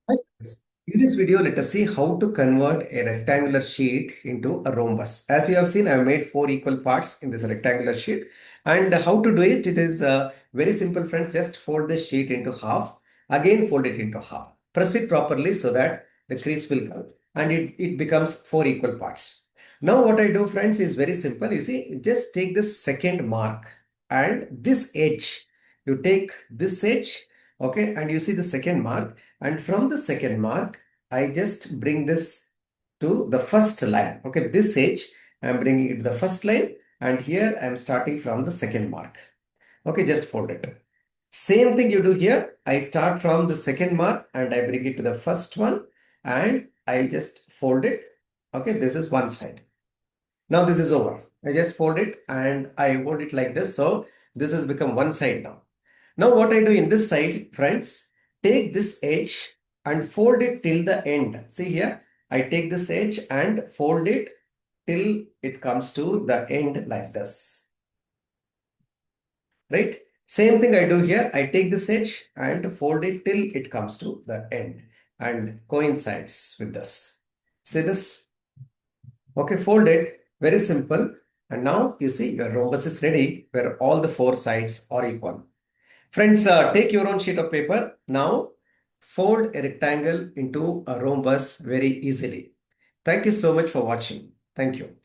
Hi, friends. In this video, let us see how to convert a rectangular sheet into a rhombus. As you have seen, I have made four equal parts in this rectangular sheet. And how to do it? It is very simple, friends. Just fold this sheet into half. Again, fold it into half. Press it properly so that the crease will come. And it becomes four equal parts. Now, what I do, friends, is very simple. You see, just take this second mark and this edge. You take this edge, okay, and you see the second mark. And from the second mark, I just bring this to the first line. Okay, this edge, I'm bringing it to the first line. And here I'm starting from the second mark. Okay, just fold it. Same thing you do here. I start from the second mark and I bring it to the first one. And I just fold it. Okay, this is one side. Now this is over. I just fold it and I hold it like this. So this has become one side now. Now what I do in this side, friends, take this edge and fold it till the end. See here, I take this edge and fold it till it comes to the end like this. Right? Same thing I do here. I take this edge and fold it till it comes to the end and coincides with this. See this? Okay, fold it. Very simple. And now you see your rhombus is ready where all the four sides are equal. Friends, take your own sheet of paper. Now, fold a rectangle into a rhombus very easily. Thank you so much for watching. Thank you.